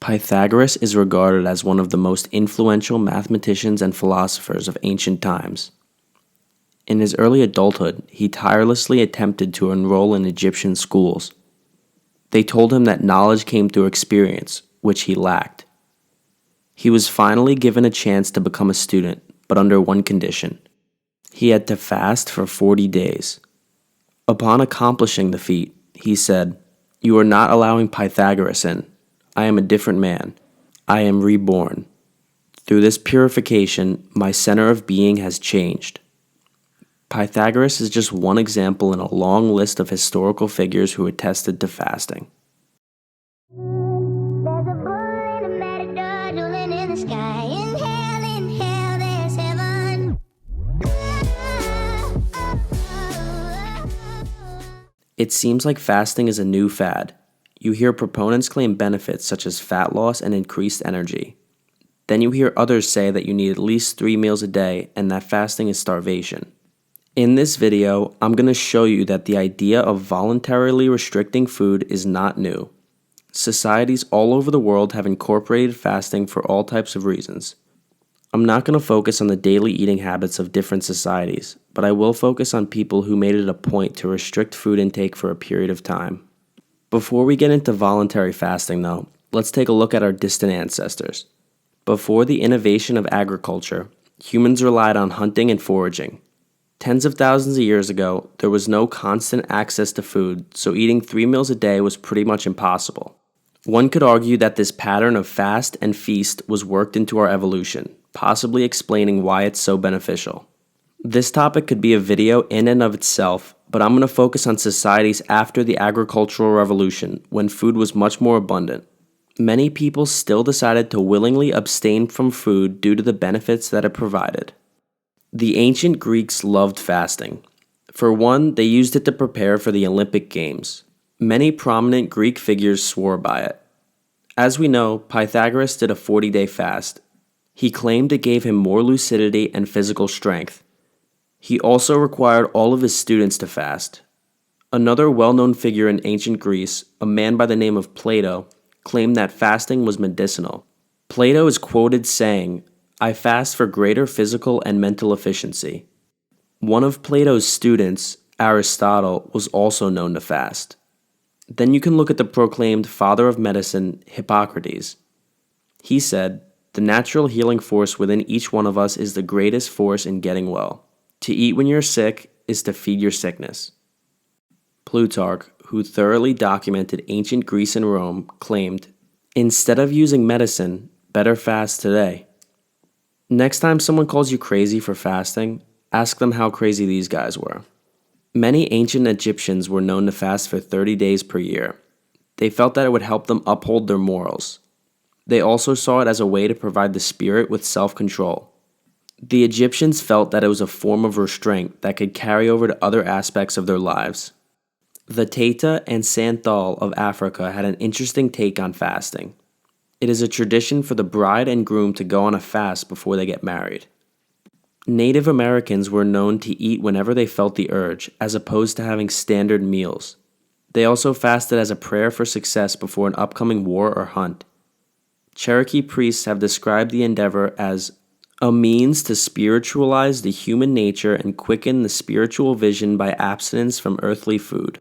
Pythagoras is regarded as one of the most influential mathematicians and philosophers of ancient times. In his early adulthood, he tirelessly attempted to enroll in Egyptian schools. They told him that knowledge came through experience, which he lacked. He was finally given a chance to become a student, but under one condition. He had to fast for 40 days. Upon accomplishing the feat, he said, "You are not allowing Pythagoras in. I am a different man. I am reborn. Through this purification, my center of being has changed." Pythagoras is just one example in a long list of historical figures who attested to fasting. There's a bull in a matador dueling in the sky. In hell, there's heaven. It seems like fasting is a new fad. You hear proponents claim benefits such as fat loss and increased energy. Then you hear others say that you need at least 3 meals a day and that fasting is starvation. In this video, I'm going to show you that the idea of voluntarily restricting food is not new. Societies all over the world have incorporated fasting for all types of reasons. I'm not going to focus on the daily eating habits of different societies, but I will focus on people who made it a point to restrict food intake for a period of time. Before we get into voluntary fasting though, let's take a look at our distant ancestors. Before the innovation of agriculture, humans relied on hunting and foraging. Tens of thousands of years ago, there was no constant access to food, so eating 3 meals a day was pretty much impossible. One could argue that this pattern of fast and feast was worked into our evolution, possibly explaining why it's so beneficial. This topic could be a video in and of itself, but I'm going to focus on societies after the agricultural revolution, when food was much more abundant. Many people still decided to willingly abstain from food due to the benefits that it provided. The ancient Greeks loved fasting. For one, they used it to prepare for the Olympic Games. Many prominent Greek figures swore by it. As we know, Pythagoras did a 40-day fast. He claimed it gave him more lucidity and physical strength. He also required all of his students to fast. Another well-known figure in ancient Greece, a man by the name of Plato, claimed that fasting was medicinal. Plato is quoted saying, "I fast for greater physical and mental efficiency." One of Plato's students, Aristotle, was also known to fast. Then you can look at the proclaimed father of medicine, Hippocrates. He said, "The natural healing force within each one of us is the greatest force in getting well. To eat when you're sick is to feed your sickness." Plutarch, who thoroughly documented ancient Greece and Rome, claimed, "Instead of using medicine, better fast today." Next time someone calls you crazy for fasting, ask them how crazy these guys were. Many ancient Egyptians were known to fast for 30 days per year. They felt that it would help them uphold their morals. They also saw it as a way to provide the spirit with self-control. The Egyptians felt that it was a form of restraint that could carry over to other aspects of their lives. The Taita and Santhal of Africa had an interesting take on fasting. It is a tradition for the bride and groom to go on a fast before they get married. Native Americans were known to eat whenever they felt the urge, as opposed to having standard meals. They also fasted as a prayer for success before an upcoming war or hunt. Cherokee priests have described the endeavor as a means to spiritualize the human nature and quicken the spiritual vision by abstinence from earthly food.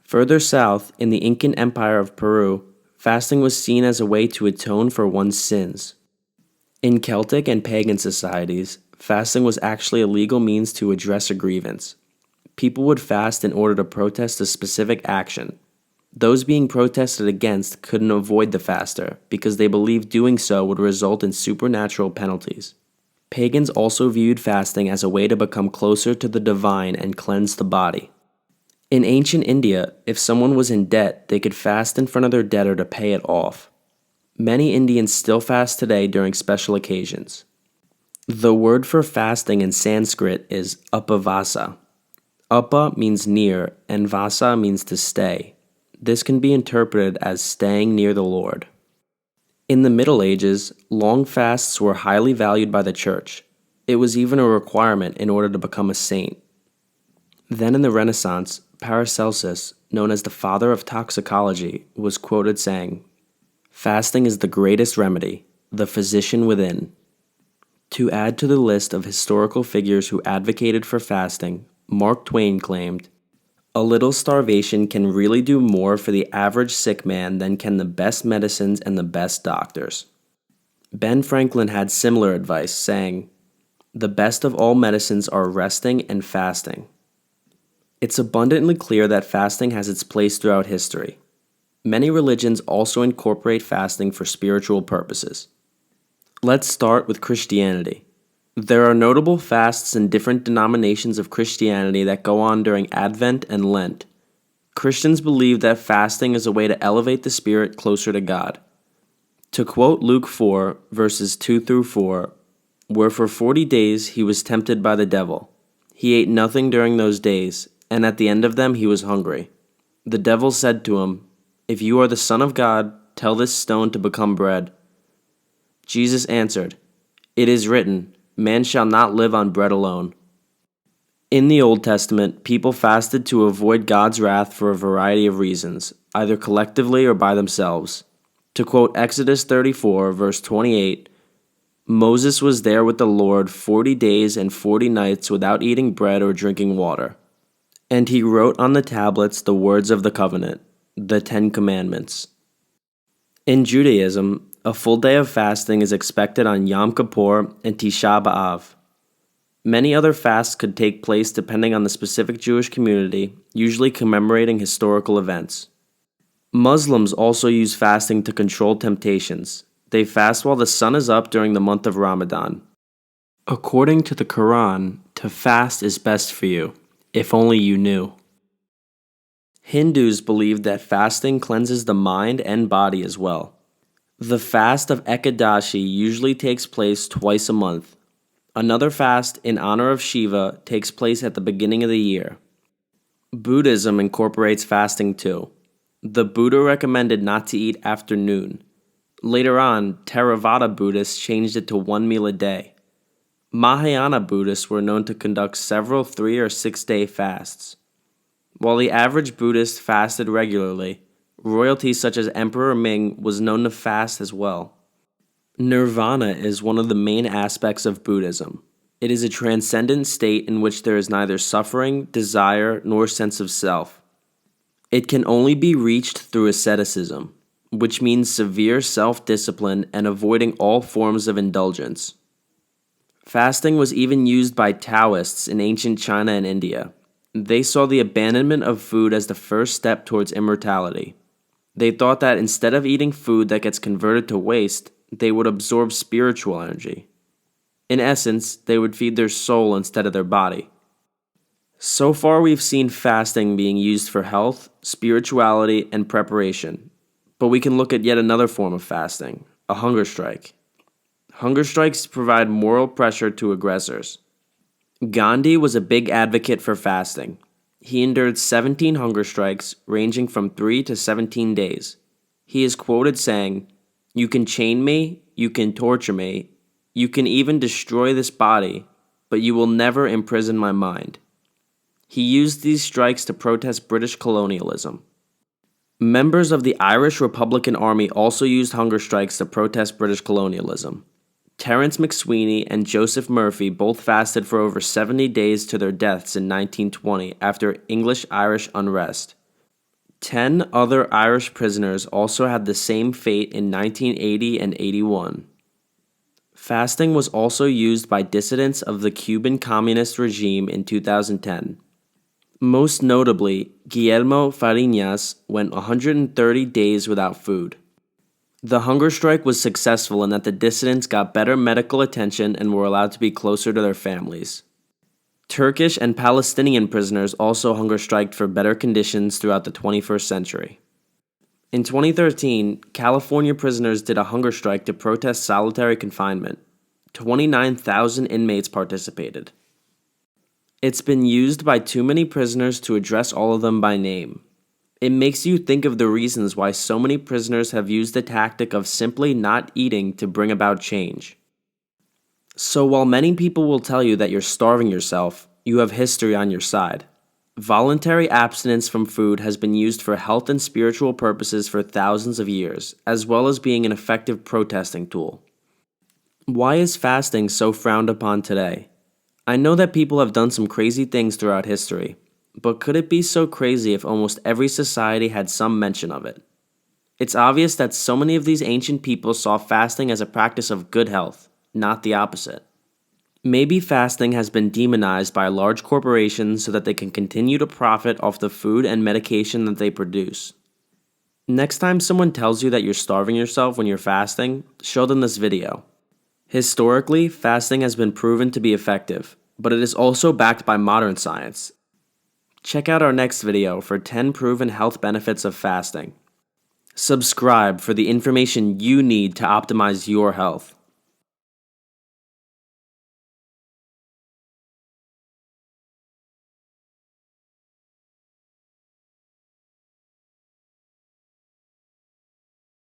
Further south, in the Incan Empire of Peru, fasting was seen as a way to atone for one's sins. In Celtic and pagan societies, fasting was actually a legal means to address a grievance. People would fast in order to protest a specific action. Those being protested against couldn't avoid the faster because they believed doing so would result in supernatural penalties. Pagans also viewed fasting as a way to become closer to the divine and cleanse the body. In ancient India, if someone was in debt, they could fast in front of their debtor to pay it off. Many Indians still fast today during special occasions. The word for fasting in Sanskrit is upavasa. Upa means near, and vasa means to stay. This can be interpreted as staying near the Lord. In the Middle Ages, long fasts were highly valued by the church. It was even a requirement in order to become a saint. Then in the Renaissance, Paracelsus, known as the father of toxicology, was quoted saying, Fasting is the greatest remedy, the physician within. To add to the list of historical figures who advocated for fasting, Mark Twain claimed, "A little starvation can really do more for the average sick man than can the best medicines and the best doctors." Ben Franklin had similar advice, saying, "The best of all medicines are resting and fasting." It's abundantly clear that fasting has its place throughout history. Many religions also incorporate fasting for spiritual purposes. Let's start with Christianity. There are notable fasts in different denominations of Christianity that go on during Advent and Lent. Christians believe that fasting is a way to elevate the spirit closer to God. To quote Luke 4, verses 2 through 4, where for 40 days he was tempted by the devil. He ate nothing during those days, and at the end of them he was hungry. The devil said to him, "If you are the Son of God, tell this stone to become bread." Jesus answered, "It is written, man shall not live on bread alone." In the Old Testament, people fasted to avoid God's wrath for a variety of reasons, either collectively or by themselves. To quote Exodus 34, verse 28, Moses was there with the Lord 40 days and 40 nights without eating bread or drinking water. And he wrote on the tablets the words of the covenant, the 10 Commandments. In Judaism, a full day of fasting is expected on Yom Kippur and Tisha B'Av. Many other fasts could take place depending on the specific Jewish community, usually commemorating historical events. Muslims also use fasting to control temptations. They fast while the sun is up during the month of Ramadan. According to the Quran, to fast is best for you, if only you knew. Hindus believe that fasting cleanses the mind and body as well. The fast of Ekadashi usually takes place twice a month. Another fast in honor of Shiva takes place at the beginning of the year. Buddhism incorporates fasting too. The Buddha recommended not to eat after noon. Later on, Theravada Buddhists changed it to one meal a day. Mahayana Buddhists were known to conduct several 3 or 6 day fasts. While the average Buddhist fasted regularly, royalty such as Emperor Ming was known to fast as well. Nirvana is one of the main aspects of Buddhism. It is a transcendent state in which there is neither suffering, desire, nor sense of self. It can only be reached through asceticism, which means severe self-discipline and avoiding all forms of indulgence. Fasting was even used by Taoists in ancient China and India. They saw the abandonment of food as the first step towards immortality. They thought that instead of eating food that gets converted to waste, they would absorb spiritual energy. In essence, they would feed their soul instead of their body. So far, we've seen fasting being used for health, spirituality, and preparation. But we can look at yet another form of fasting, a hunger strike. Hunger strikes provide moral pressure to aggressors. Gandhi was a big advocate for fasting. He endured 17 hunger strikes, ranging from 3 to 17 days. He is quoted saying, "You can chain me, you can torture me, you can even destroy this body, but you will never imprison my mind." He used these strikes to protest British colonialism. Members of the Irish Republican Army also used hunger strikes to protest British colonialism. Terence McSweeney and Joseph Murphy both fasted for over 70 days to their deaths in 1920 after English-Irish unrest. 10 other Irish prisoners also had the same fate in 1980 and 81. Fasting was also used by dissidents of the Cuban communist regime in 2010. Most notably, Guillermo Fariñas went 130 days without food. The hunger strike was successful in that the dissidents got better medical attention and were allowed to be closer to their families. Turkish and Palestinian prisoners also hunger striked for better conditions throughout the 21st century. In 2013, California prisoners did a hunger strike to protest solitary confinement. 29,000 inmates participated. It's been used by too many prisoners to address all of them by name. It makes you think of the reasons why so many prisoners have used the tactic of simply not eating to bring about change. So while many people will tell you that you're starving yourself, you have history on your side. Voluntary abstinence from food has been used for health and spiritual purposes for thousands of years, as well as being an effective protesting tool. Why is fasting so frowned upon today? I know that people have done some crazy things throughout history, but could it be so crazy if almost every society had some mention of it? It's obvious that so many of these ancient people saw fasting as a practice of good health, not the opposite. Maybe fasting has been demonized by large corporations so that they can continue to profit off the food and medication that they produce. Next time someone tells you that you're starving yourself when you're fasting, show them this video. Historically, fasting has been proven to be effective, but it is also backed by modern science. Check out our next video for 10 proven health benefits of fasting. Subscribe for the information you need to optimize your health.